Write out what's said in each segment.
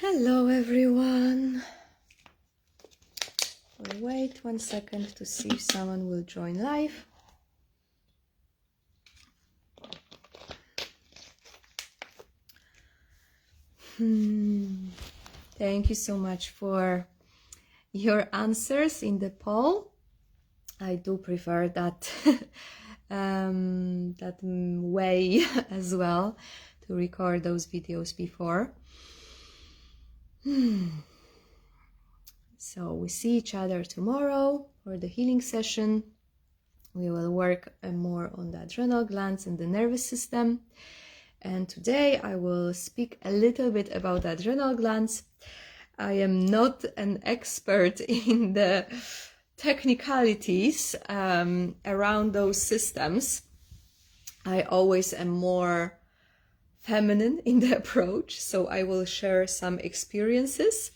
Hello everyone. We'll wait 1 second to see if someone will join live. Thank you so much for your answers in the poll. I do prefer that that way as well, to record those videos before. So we see each other tomorrow for the healing session. We will work more on the adrenal glands and the nervous system. And today I will speak a little bit about the adrenal glands. I am not an expert in the technicalities around those systems. I always am more feminine in the approach, so I will share some experiences,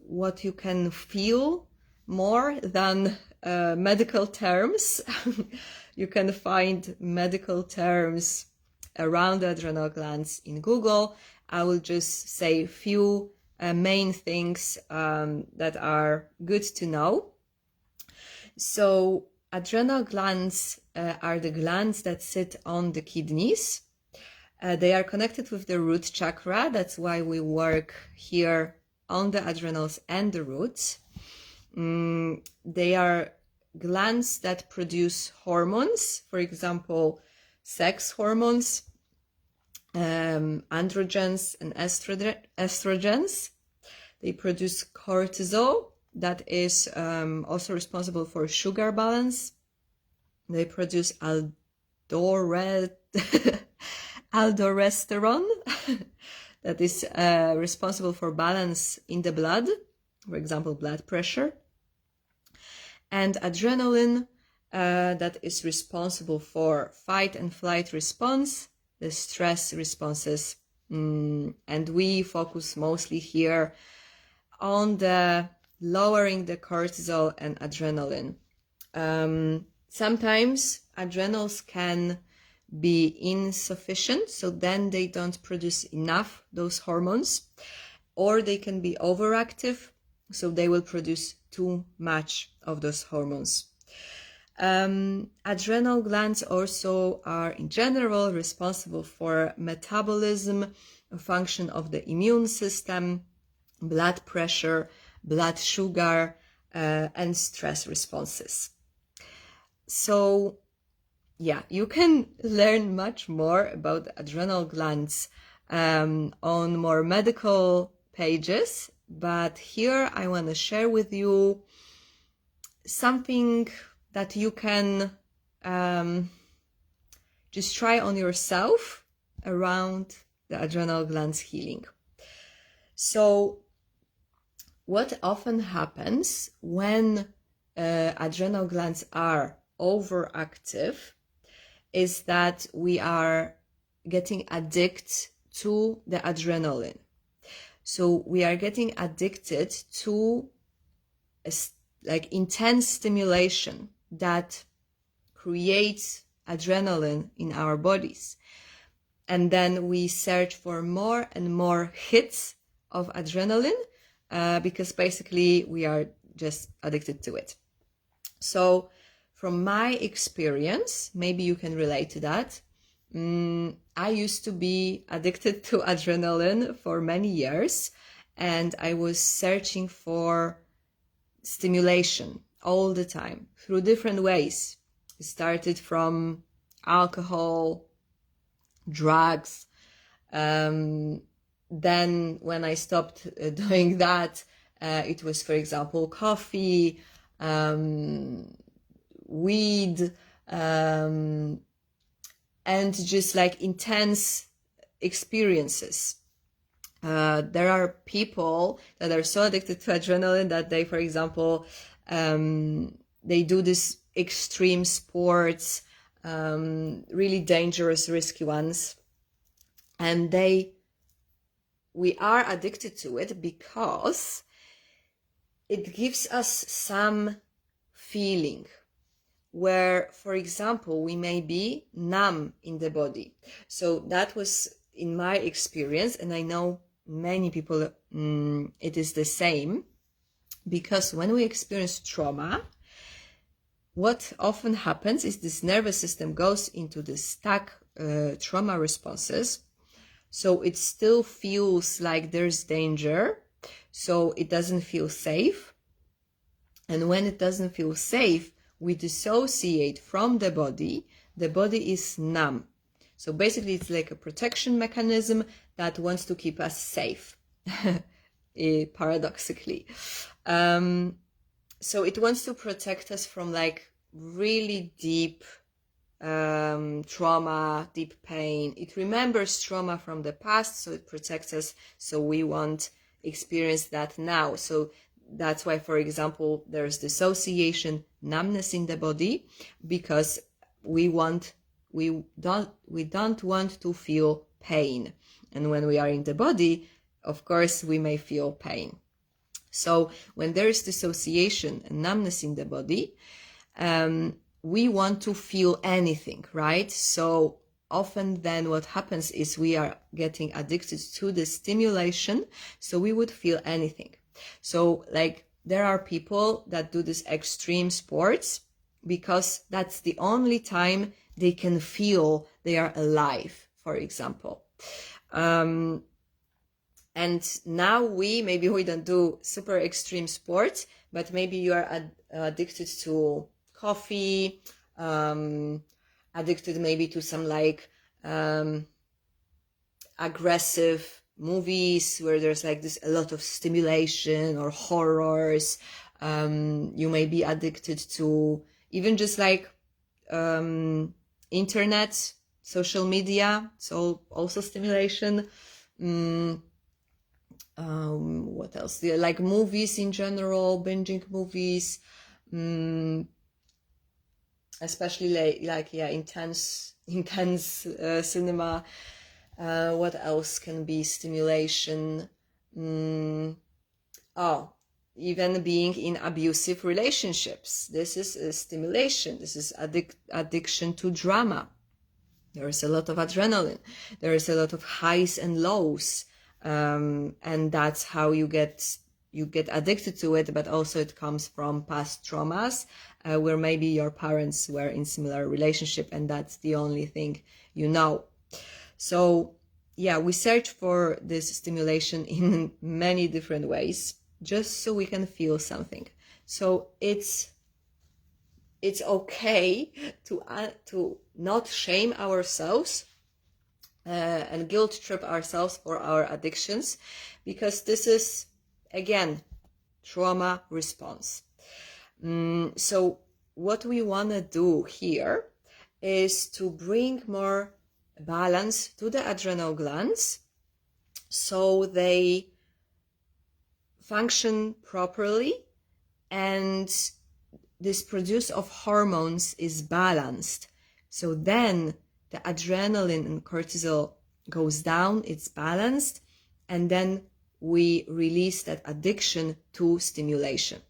what you can feel more than medical terms. You can find medical terms around the adrenal glands in Google. I will just say a few main things that are good to know. So adrenal glands are the glands that sit on the kidneys. They are connected with the root chakra. That's why we work here on the adrenals and the roots. They are glands that produce hormones, for example, sex hormones, androgens and estrogens. They produce cortisol, that is also responsible for sugar balance. They produce aldosterone, that is responsible for balance in the blood, for example, blood pressure. And adrenaline, that is responsible for fight and flight response, the stress responses. And we focus mostly here on the lowering the cortisol and adrenaline. Sometimes adrenals can be insufficient, so then they don't produce enough those hormones, or they can be overactive, so they will produce too much of those hormones. Adrenal glands also are in general responsible for metabolism, function of the immune system, blood pressure, blood sugar, and stress responses. So yeah, you can learn much more about adrenal glands on more medical pages, but here I want to share with you something that you can just try on yourself around the adrenal glands healing. So what often happens when adrenal glands are overactive is that we are getting addicted to the adrenaline. So we are getting addicted to intense stimulation that creates adrenaline in our bodies. And then we search for more and more hits of adrenaline because basically we are just addicted to it. So from my experience, maybe you can relate to that. I used to be addicted to adrenaline for many years, and I was searching for stimulation all the time through different ways. It started from alcohol, drugs. Then when I stopped doing that, it was, for example, coffee, weed, and just like intense experiences. There are people that are so addicted to adrenaline that they, for example, they do this extreme sports, really dangerous, risky ones. And we are addicted to it because it gives us some feeling where, for example, we may be numb in the body. So that was in my experience, and I know many people, it is the same, because when we experience trauma, what often happens is this nervous system goes into the stuck trauma responses. So it still feels like there's danger, so it doesn't feel safe. And when it doesn't feel safe, we dissociate from the body. The body is numb. So basically, it's like a protection mechanism that wants to keep us safe, paradoxically. So it wants to protect us from like really deep trauma, deep pain. It remembers trauma from the past, so it protects us, so we won't experience that now. So that's why, for example, there's dissociation, numbness in the body, because we don't want to feel pain. And when we are in the body, of course, we may feel pain. So when there is dissociation and numbness in the body, we want to feel anything, right? So often then what happens is we are getting addicted to the stimulation, so we would feel anything. So like there are people that do this extreme sports because that's the only time they can feel they are alive, for example. And now maybe we don't do super extreme sports, but maybe you are addicted to coffee, addicted maybe to some like aggressive movies where there's like this a lot of stimulation, or horrors. You may be addicted to even just like internet, social media, so also stimulation. What else? Like movies in general, binging movies, especially intense cinema. What else can be stimulation? Even being in abusive relationships. This is a stimulation. This is addiction to drama. There is a lot of adrenaline. There is a lot of highs and lows. And that's how you get addicted to it, but also it comes from past traumas, where maybe your parents were in similar relationship and that's the only thing you know. So yeah, we search for this stimulation in many different ways, just so we can feel something. So it's okay to not shame ourselves and guilt trip ourselves for our addictions, because this is, again, trauma response. So what we want to do here is to bring more balance to the adrenal glands so they function properly and this produce of hormones is balanced. So then the adrenaline and cortisol goes down, it's balanced, and then we release that addiction to stimulation.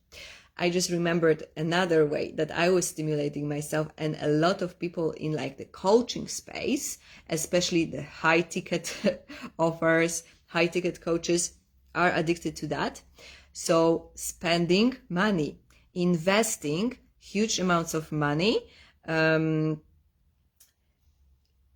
I just remembered another way that I was stimulating myself, and a lot of people in like the coaching space, especially the high ticket offers, high ticket coaches, are addicted to that. So spending money, investing huge amounts of money,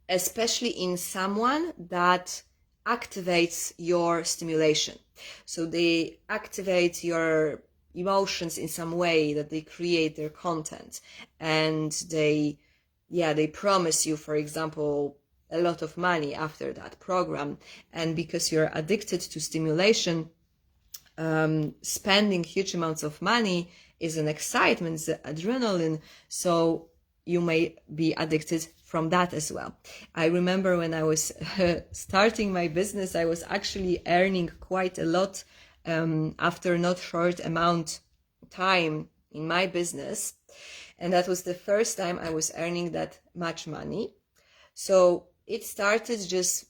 especially in someone that activates your stimulation. So they activate your emotions in some way, that they create their content, and they promise you, for example, a lot of money after that program. And because you're addicted to stimulation, spending huge amounts of money is an excitement, it's the adrenaline, so you may be addicted from that as well. I remember when I was starting my business, I was actually earning quite a lot after not short amount time in my business, and that was the first time I was earning that much money. So it started just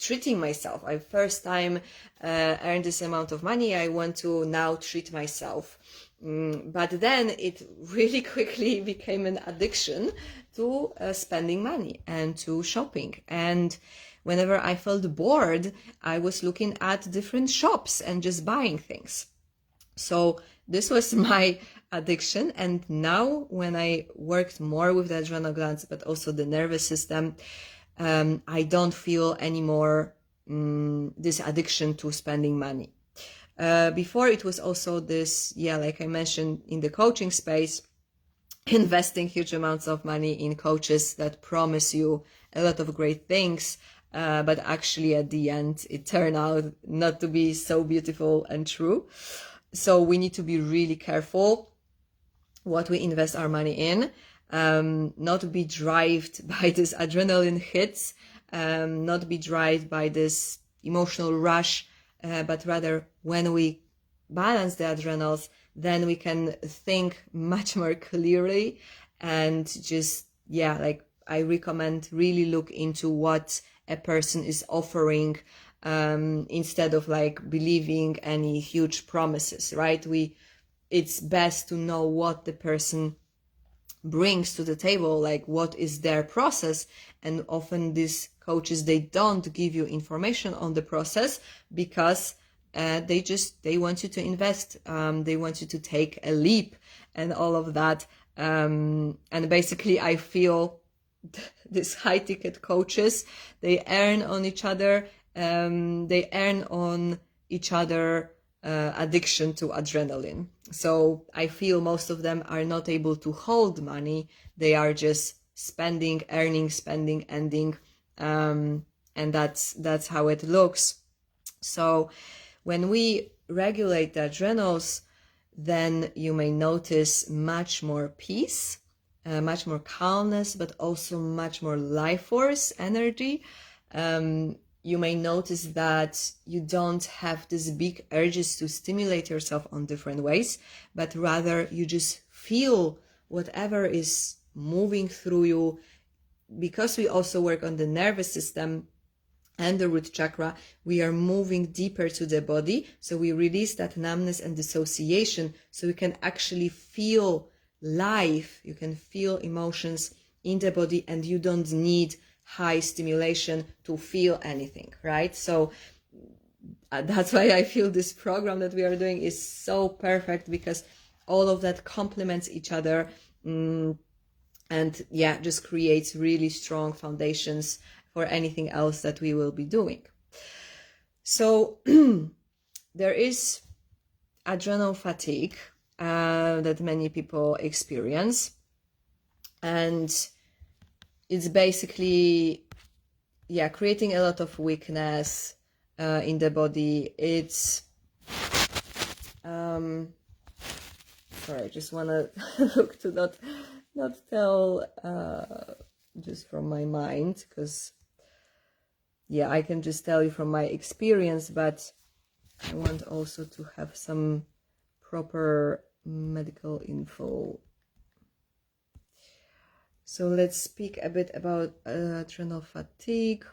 treating myself. I first time earned this amount of money, I want to now treat myself. But then it really quickly became an addiction to spending money and to shopping. And whenever I felt bored, I was looking at different shops and just buying things. So this was my addiction. And now when I worked more with the adrenal glands, but also the nervous system, I don't feel anymore this addiction to spending money. Before it was also this, like I mentioned in the coaching space, investing huge amounts of money in coaches that promise you a lot of great things, but actually at the end it turned out not to be so beautiful and true. So we need to be really careful what we invest our money in, not be driven by this adrenaline hits, not be driven by this emotional rush, but rather when we balance the adrenals, then we can think much more clearly and just, like I recommend really look into what a person is offering, instead of like believing any huge promises, right? It's best to know what the person brings to the table, like what is their process. And often these coaches, they don't give you information on the process because they want you to invest, they want you to take a leap and all of that. And basically I feel these high ticket coaches, they earn on each other, addiction to adrenaline. So I feel most of them are not able to hold money. They are just spending, earning, spending, ending. And that's how it looks. So when we regulate the adrenals, then you may notice much more peace, much more calmness, but also much more life force, energy. You may notice that you don't have these big urges to stimulate yourself on different ways, but rather you just feel whatever is moving through you. Because we also work on the nervous system and the root chakra, we are moving deeper to the body. So we release that numbness and dissociation, so we can actually feel life. You can feel emotions in the body, and you don't need high stimulation to feel anything, right? So that's why I feel this program that we are doing is so perfect, because all of that complements each other, and just creates really strong foundations for anything else that we will be doing. So there is adrenal fatigue that many people experience, and it's basically, creating a lot of weakness in the body. It's, sorry, I just want to look to not tell just from my mind, because, I can just tell you from my experience, but I want also to have some proper medical info. So let's speak a bit about adrenal fatigue.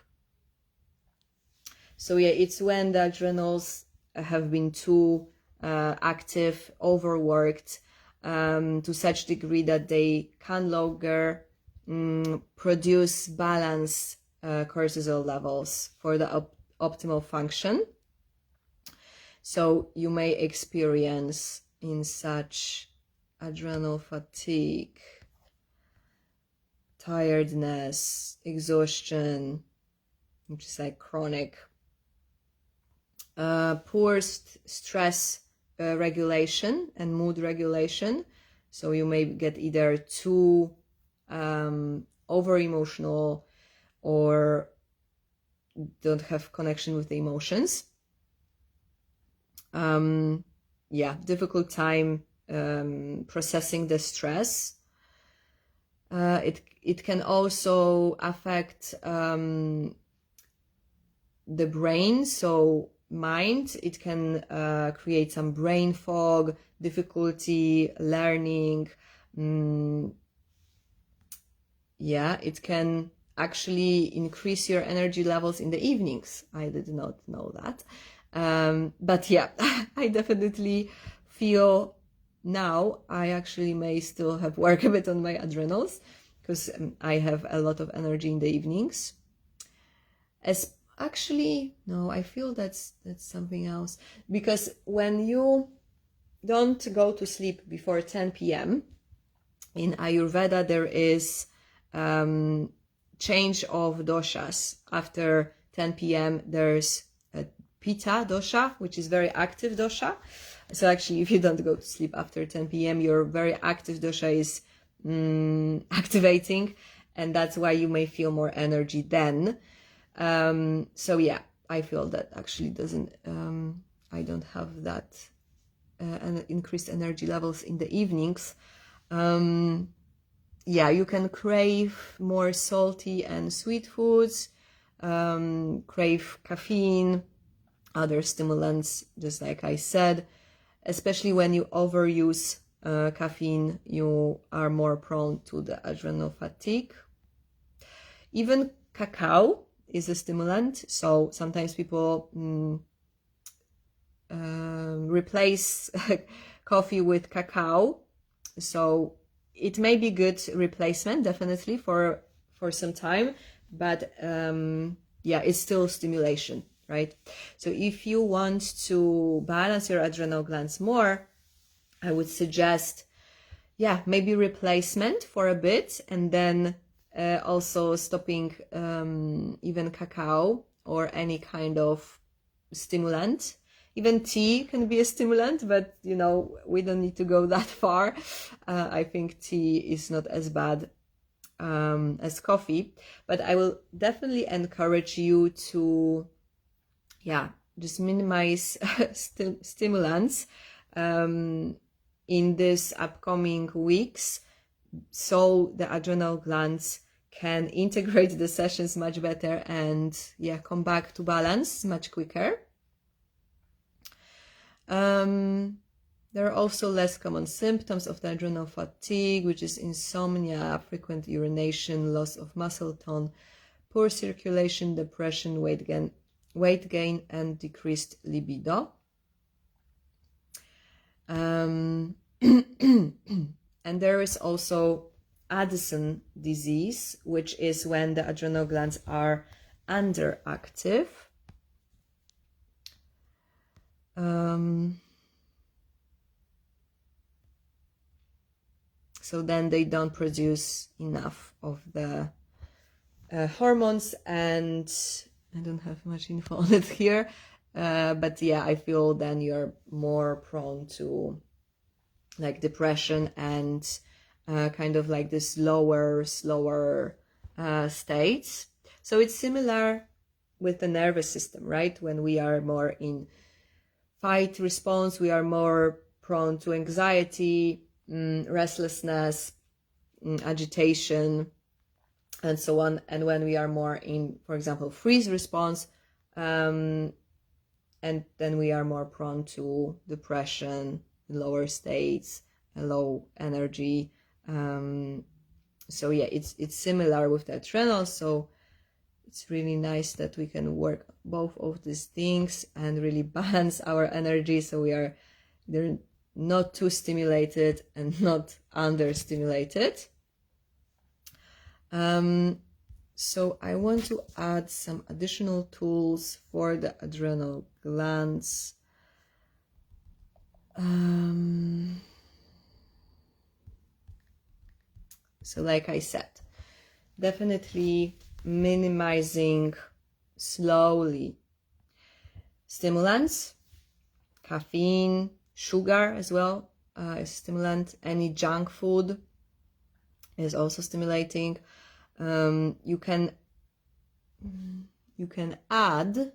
So it's when the adrenals have been too active, overworked, to such degree that they can no longer produce balanced cortisol levels for the optimal function. So you may experience in such adrenal fatigue tiredness, exhaustion, which is like chronic, poor stress regulation and mood regulation. So you may get either too over emotional or don't have connection with the emotions. Difficult time processing the stress. It can also affect the brain, so mind. It can create some brain fog, difficulty learning. It can actually increase your energy levels in the evenings. I did not know that. But I definitely feel now I actually may still have work a bit on my adrenals, because I have a lot of energy in the evenings. As actually, no, I feel that's something else, because when you don't go to sleep before 10 p.m. in Ayurveda, there is change of doshas. After 10 p.m. there's a Pitta dosha, which is very active dosha. So actually, if you don't go to sleep after 10 p.m., your very active dosha is activating, and that's why you may feel more energy then. So yeah, I feel that actually doesn't, I don't have that increased energy levels in the evenings. Yeah, you can crave more salty and sweet foods, crave caffeine, other stimulants, just like I said. Especially when you overuse caffeine, you are more prone to the adrenal fatigue. Even cacao is a stimulant, so sometimes people replace coffee with cacao. So it may be good replacement, definitely, for some time, but yeah, it's still stimulation, right? So if you want to balance your adrenal glands more, I would suggest, yeah, maybe replacement for a bit, and then also stopping even cacao or any kind of stimulant. Even tea can be a stimulant, but you know, we don't need to go that far. I think tea is not as bad as coffee, but I will definitely encourage you to, yeah, just minimize stimulants in this upcoming weeks, so the adrenal glands can integrate the sessions much better and, yeah, come back to balance much quicker. There are also less common symptoms of the adrenal fatigue, which is insomnia, frequent urination, loss of muscle tone, poor circulation, depression, weight gain, and decreased libido. And there is also Addison disease, which is when the adrenal glands are underactive. So then they don't produce enough of the hormones, and I don't have much info on it here, but yeah, I feel then you're more prone to like depression and kind of like this slower states. So it's similar with the nervous system, right? When we are more in fight response, we are more prone to anxiety, restlessness, agitation, and so on. And when we are more in, for example, freeze response, and then we are more prone to depression, lower states, low energy. So yeah, it's similar with the adrenals. So it's really nice that we can work both of these things and really balance our energy, so they're not too stimulated and not understimulated. So I want to add some additional tools for the adrenal glands. So like I said, definitely minimizing slowly stimulants, caffeine, sugar as well, is stimulant. Any junk food is also stimulating. You can add,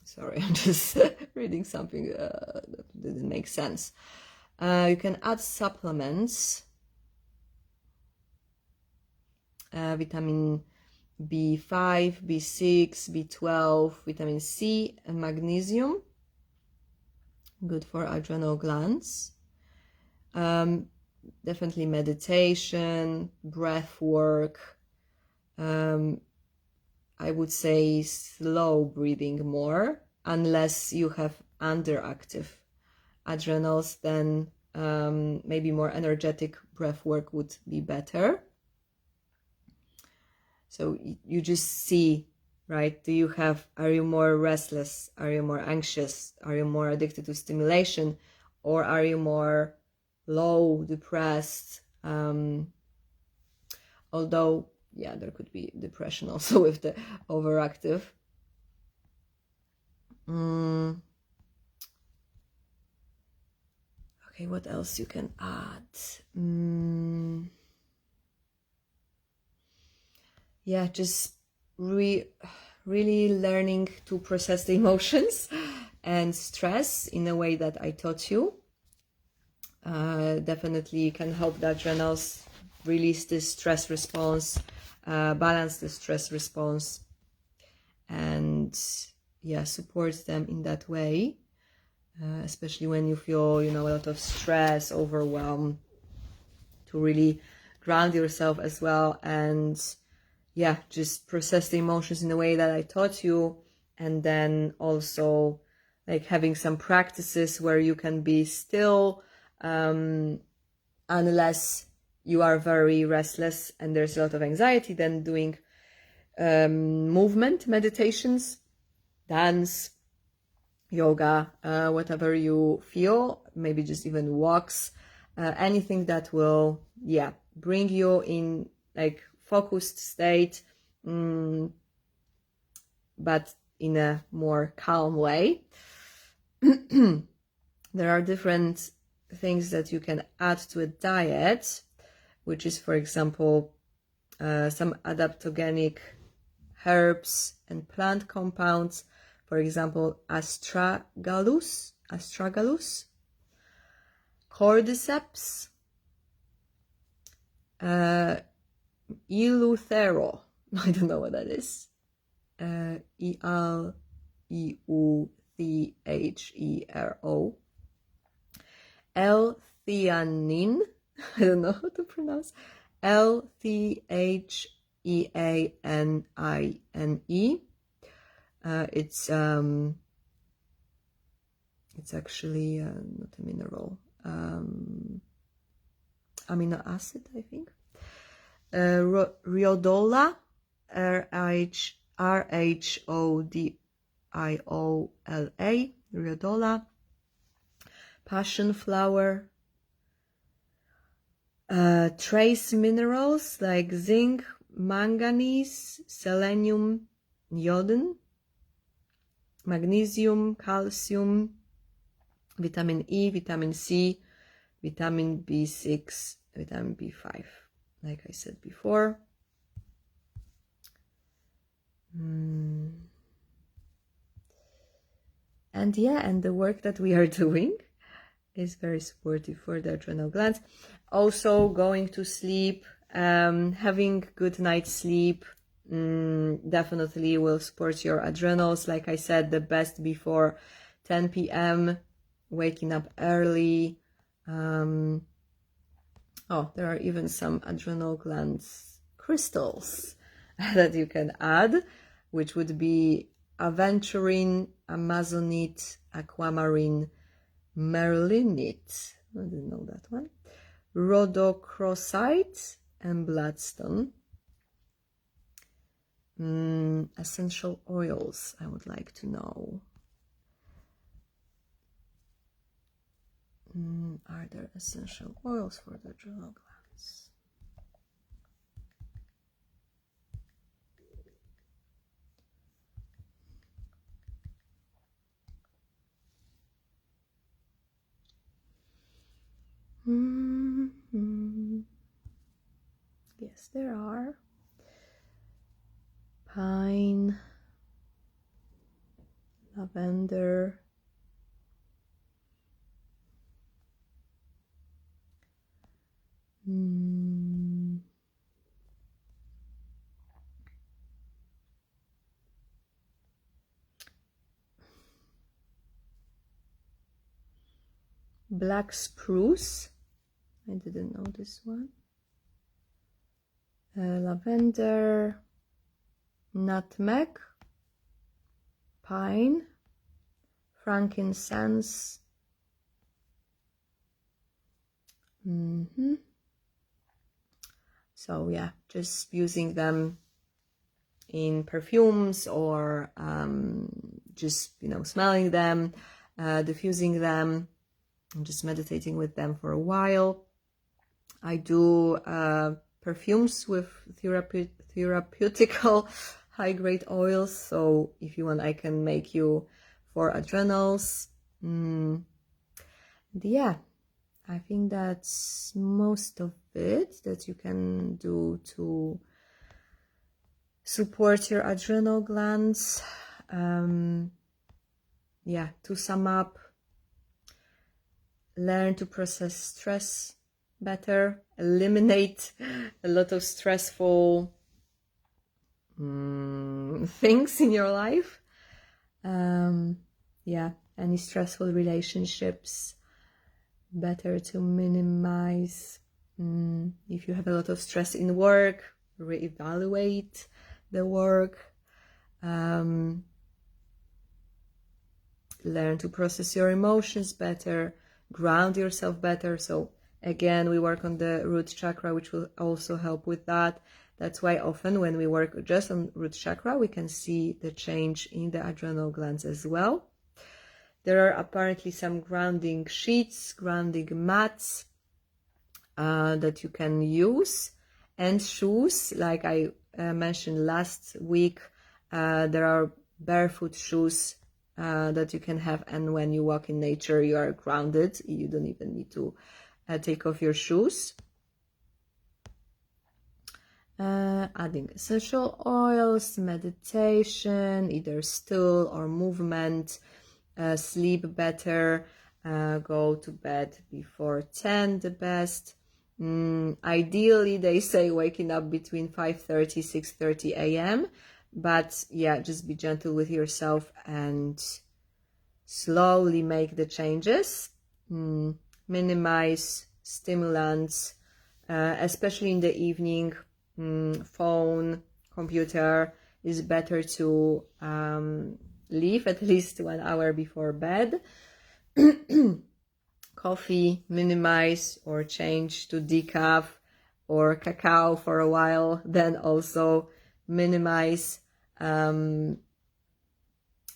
sorry, I'm just reading something that didn't make sense. You can add supplements, vitamin B5, B6, B12, vitamin C, and magnesium, good for adrenal glands. Definitely meditation, breath work. I would say slow breathing more, unless you have underactive adrenals, then maybe more energetic breath work would be better. So you just see, right? Are you more restless? Are you more anxious? Are you more addicted to stimulation? Or are you more low, depressed? Although, yeah, there could be depression also with the overactive. Okay, what else you can add? Yeah, just really learning to process the emotions and stress in a way that I taught you. Definitely can help the adrenals release this stress response, balance the stress response, and yeah, support them in that way. Especially when you feel, a lot of stress, overwhelm, to really ground yourself as well, and yeah, just process the emotions in the way that I taught you. And then also like having some practices where you can be still, unless you are very restless and there's a lot of anxiety, then doing movement meditations, dance, yoga, whatever you feel, maybe just even walks, anything that will, yeah, bring you in like focused state, but in a more calm way. There are different things that you can add to a diet, which is, for example, some adaptogenic herbs and plant compounds. For example, astragalus, cordyceps, eleuthero. I don't know what that is. Eleuthero. L-theanine. I don't know how to pronounce. L-theanine. It's actually not a mineral. Amino acid, I think. Rhodiola, Rhodiola, Rhodiola. Passion flower. Trace minerals like zinc, manganese, selenium, iodine, magnesium, calcium, vitamin E, vitamin C, vitamin B6, vitamin B5, like I said before. And yeah, and the work that we are doing is very supportive for the adrenal glands. Also, going to sleep, having good night's sleep, definitely will support your adrenals. Like I said, the best before 10 p.m., waking up early. There are even some adrenal glands crystals that you can add, which would be aventurine, amazonite, aquamarine, merlinite, I didn't know that one, rhodochrosite, and bloodstone. Essential oils, I would like to know. Are there essential oils for the adrenal glands? Yes, there are. Pine, lavender, black spruce. I didn't know this one. Lavender, nutmeg, pine, frankincense. So yeah, just using them in perfumes or just, smelling them, diffusing them, and just meditating with them for a while. I do perfumes with therapeutical high-grade oils. So if you want, I can make you 4 adrenals. Yeah, I think that's most of it that you can do to support your adrenal glands. Yeah, to sum up, learn to process stress better, eliminate a lot of stressful things in your life. Yeah, any stressful relationships, better to minimize. If you have a lot of stress in work, reevaluate the work. Learn to process your emotions better, ground yourself better. So again, we work on the root chakra, which will also help with that. That's why often when we work just on root chakra, we can see the change in the adrenal glands as well. There are apparently some grounding sheets, grounding mats that you can use, and shoes. Like I mentioned last week, there are barefoot shoes that you can have, and when you walk in nature, you are grounded. You don't even need to take off your shoes. Adding essential oils, meditation, either still or movement, sleep better, go to bed before 10, the best. Ideally, they say waking up between 5:30, 6:30 a.m. But yeah, just be gentle with yourself and slowly make the changes. Minimize stimulants, especially in the evening. Phone, computer is better to leave at least 1 hour before bed. Coffee, minimize or change to decaf or cacao for a while, then also minimize. And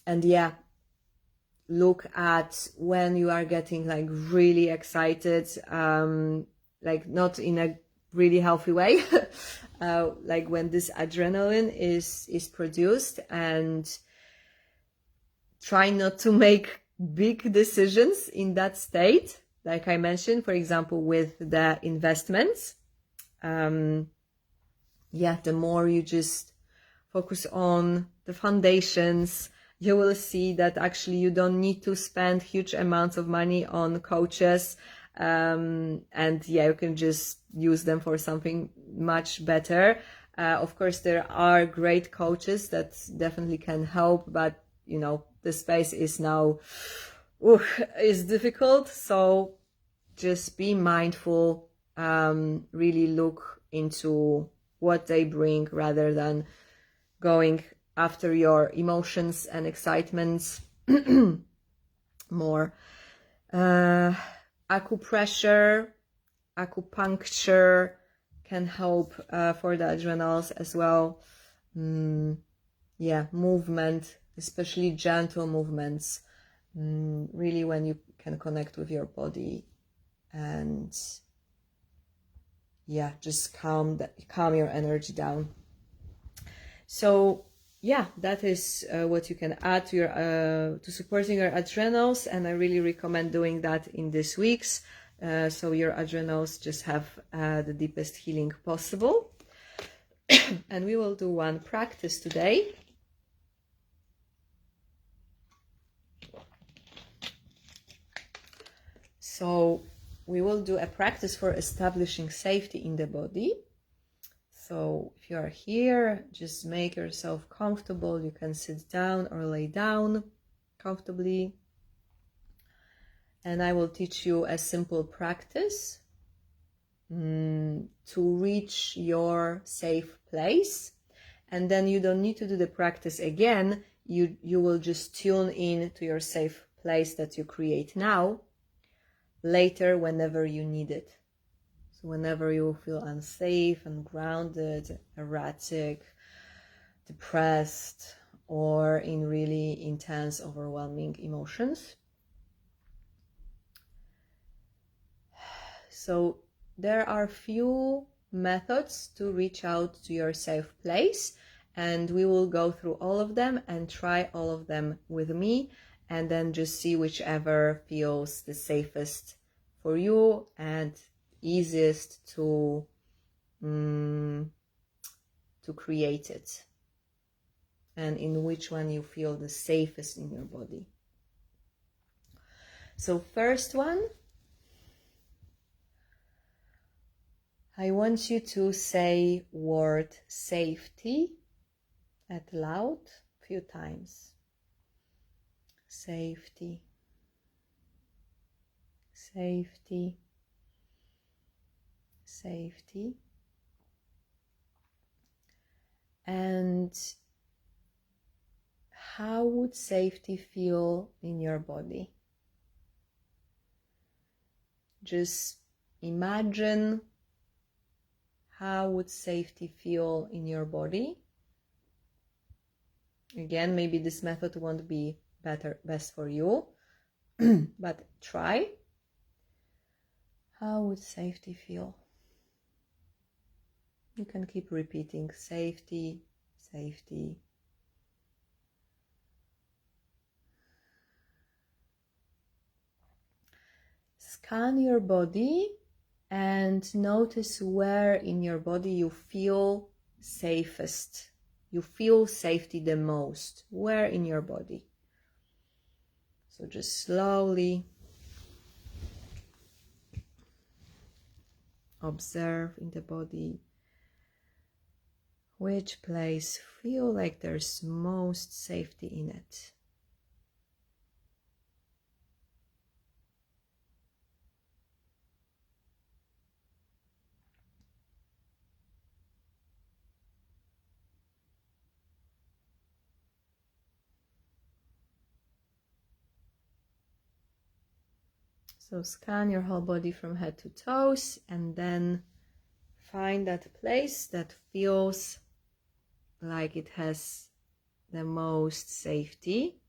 yeah, look at when you are getting like really excited, like not in a really healthy way, like when this adrenaline is produced, and try not to make big decisions in that state. Like I mentioned, for example, with the investments, yeah, the more you just focus on the foundations, you will see that actually you don't need to spend huge amounts of money on coaches. And yeah, you can just use them for something much better. Of course, there are great coaches that definitely can help, but the space is now is difficult. So just be mindful, really look into what they bring rather than going after your emotions and excitements more. Acupressure, acupuncture can help for the adrenals as well. Yeah, movement, especially gentle movements, really when you can connect with your body and yeah, just calm your energy down. So yeah, that is what you can add to your to supporting your adrenals, and I really recommend doing that in these weeks, so your adrenals just have the deepest healing possible. And we will do one practice today. So we will do a practice for establishing safety in the body. So if you are here, just make yourself comfortable. You can sit down or lay down comfortably. And I will teach you a simple practice to reach your safe place. And then you don't need to do the practice again. You will just tune in to your safe place that you create now, later whenever you need it. So whenever you feel unsafe, ungrounded, erratic, stressed or in really intense, overwhelming emotions. So there are few methods to reach out to your safe place, and we will go through all of them and try all of them with me, and then just see whichever feels the safest for you and easiest to create it, and in which one you feel the safest in your body. So first one, I want you to say word safety out loud a few times. Safety, safety, safety. And how would safety feel in your body? Just imagine how would safety feel in your body. Again, maybe this method won't be best for you, but try. How would safety feel? You can keep repeating safety, safety. Scan your body and notice where in your body you feel safest. You feel safety the most. Where in your body? So just slowly observe in the body which place feel like there's most safety in it. So scan your whole body from head to toes and then find that place that feels like it has the most safety.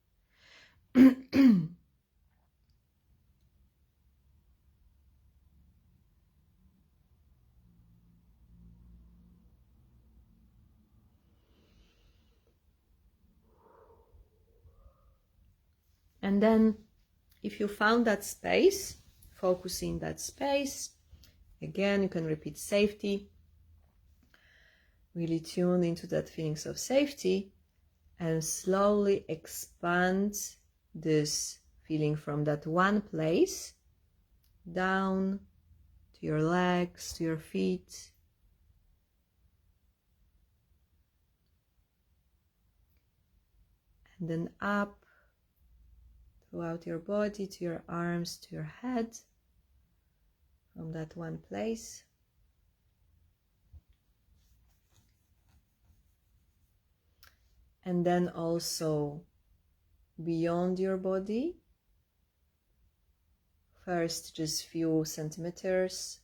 And then if you found that space, focusing that space, again, you can repeat safety, really tune into that feelings of safety and slowly expand this feeling from that one place down to your legs, to your feet, and then up throughout your body, to your arms, to your head, from that one place. And then also beyond your body, first just few centimeters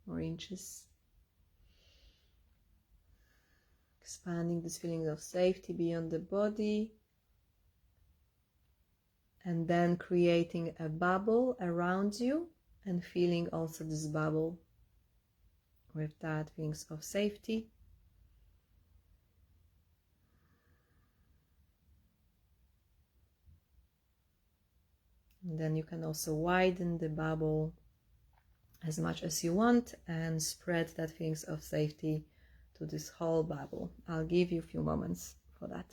or inches, expanding this feeling of safety beyond the body, and then creating a bubble around you and feeling also this bubble with that feelings of safety. And then you can also widen the bubble as much as you want and spread that feelings of safety to this whole bubble. I'll give you a few moments for that.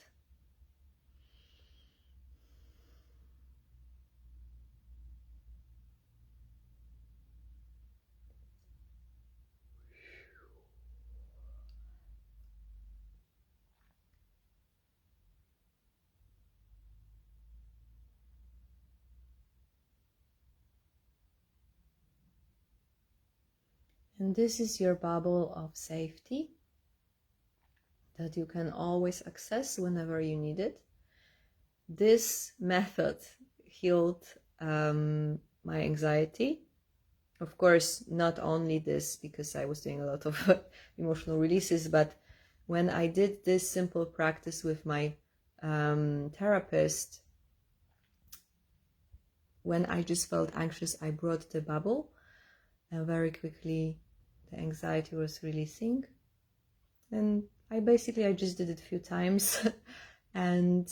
And this is your bubble of safety that you can always access whenever you need it. This method healed my anxiety. Of course, not only this, because I was doing a lot of emotional releases, but when I did this simple practice with my therapist, when I just felt anxious, I brought the bubble, and very quickly the anxiety was releasing. And I just did it a few times and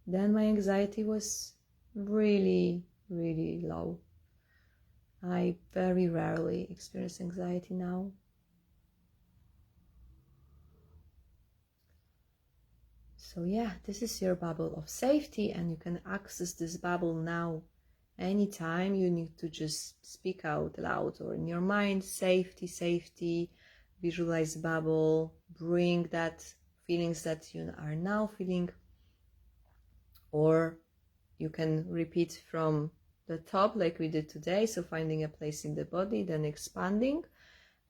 then my anxiety was really, really low. I very rarely experience anxiety now. So yeah, this is your bubble of safety, and you can access this bubble now. Anytime you need to just speak out loud or in your mind, safety, safety, visualize bubble, bring that feelings that you are now feeling, or you can repeat from the top like we did today. So finding a place in the body, then expanding,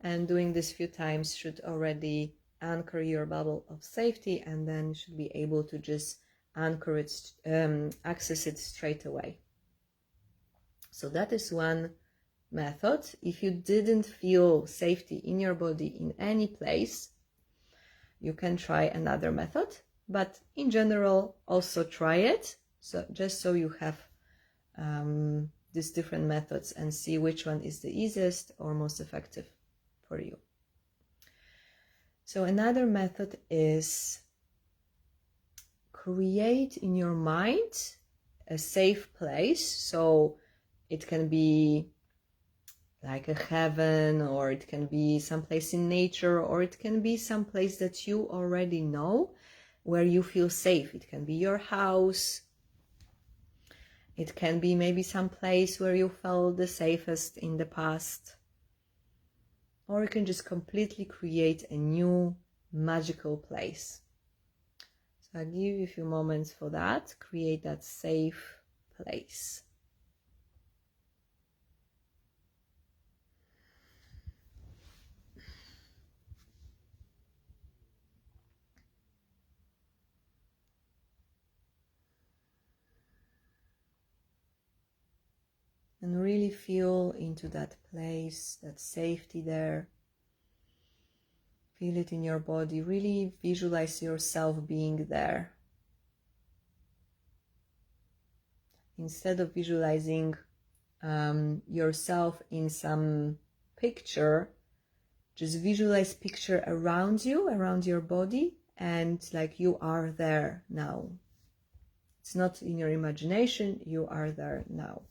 and doing this few times should already anchor your bubble of safety, and then you should be able to just anchor it, access it straight away. So that is one method. If you didn't feel safety in your body in any place, you can try another method, but in general also try it, so just so you have these different methods and see which one is the easiest or most effective for you. So another method is create in your mind a safe place. So it can be like a heaven, or it can be someplace in nature, or it can be some place that you already know where you feel safe. It can be your house. It can be maybe some place where you felt the safest in the past. Or you can just completely create a new magical place. So I'll give you a few moments for that. Create that safe place. And really feel into that place, that safety there. Feel it in your body. Really visualize yourself being there. Instead of visualizing yourself in some picture, just visualize picture around you, around your body, and like you are there now. It's not in your imagination, you are there now.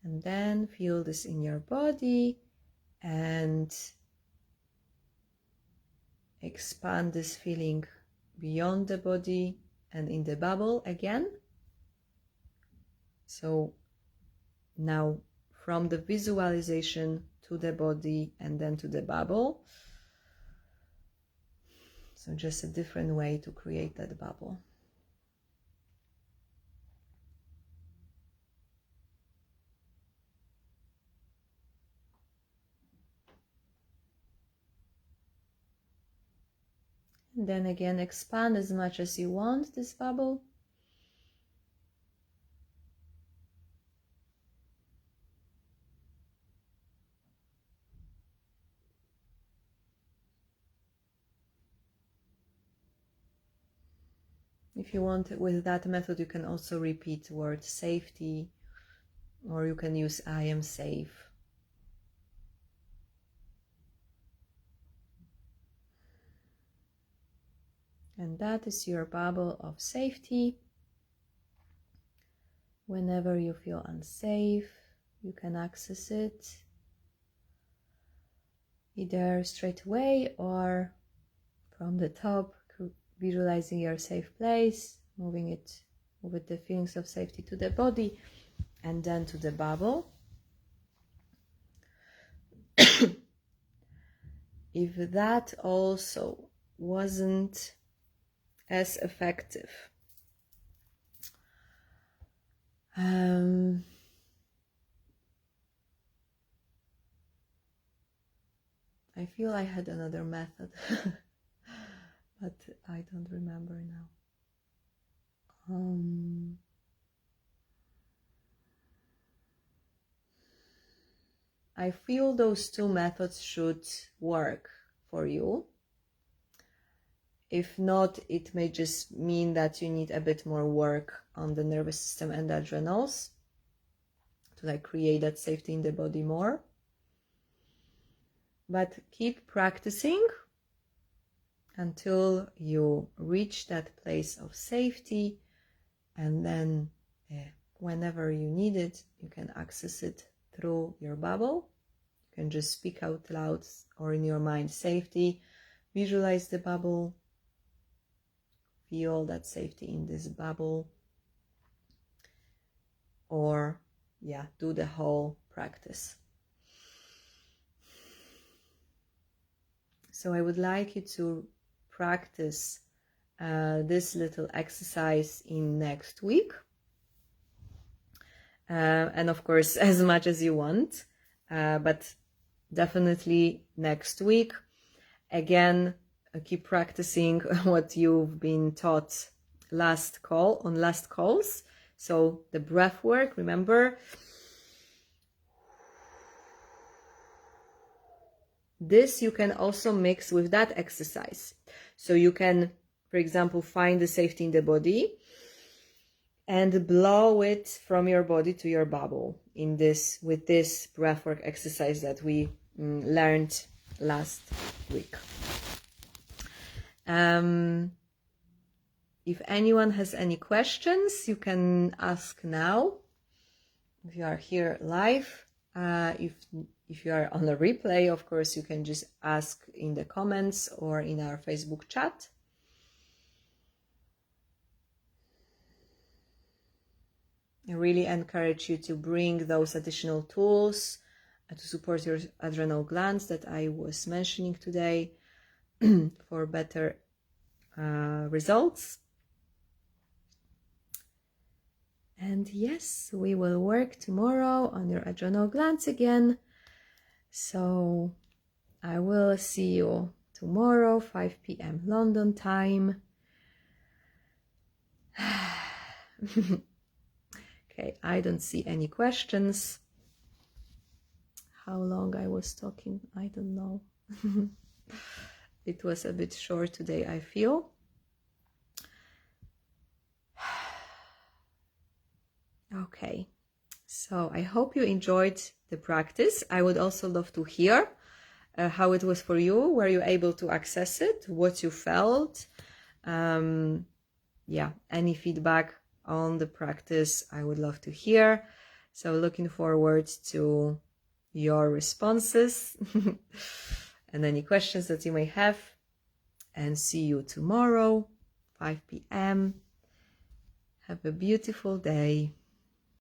And then feel this in your body and expand this feeling beyond the body and in the bubble again. So now from the visualization to the body and then to the bubble. So just a different way to create that bubble. And then again, expand as much as you want this bubble. If you want, with that method, you can also repeat the word safety, or you can use I am safe. And that is your bubble of safety. Whenever you feel unsafe, you can access it either straight away or from the top, visualizing your safe place, moving it with the feelings of safety to the body and then to the bubble. If that also wasn't as effective, I feel I had another method, but I don't remember now. I feel those two methods should work for you. If not, it may just mean that you need a bit more work on the nervous system and the adrenals to like create that safety in the body more. But keep practicing until you reach that place of safety, and then whenever you need it, you can access it through your bubble. You can just speak out loud or in your mind safety, visualize the bubble, feel that safety in this bubble, or do the whole practice. So I would like you to practice this little exercise in next week. And of course, as much as you want, but definitely next week. Again, keep practicing what you've been taught on last calls. So the breath work, remember, this you can also mix with that exercise. So you can, for example, find the safety in the body and blow it from your body to your bubble with this breathwork exercise that we learned last week. If anyone has any questions, you can ask now. If you are here live, if you are on a replay, of course, you can just ask in the comments or in our Facebook chat. I really encourage you to bring those additional tools to support your adrenal glands that I was mentioning today for better results. And yes, we will work tomorrow on your adrenal glands again. So I will see you tomorrow, 5 p.m. London time. Okay, I don't see any questions. How long I was talking, I don't know. It was a bit short today, I feel. Okay, so I hope you enjoyed the practice. I would also love to hear how it was for you. Were you able to access it? What you felt? Any feedback on the practice, I would love to hear. So looking forward to your responses and any questions that you may have. And see you tomorrow, 5 p.m. Have a beautiful day.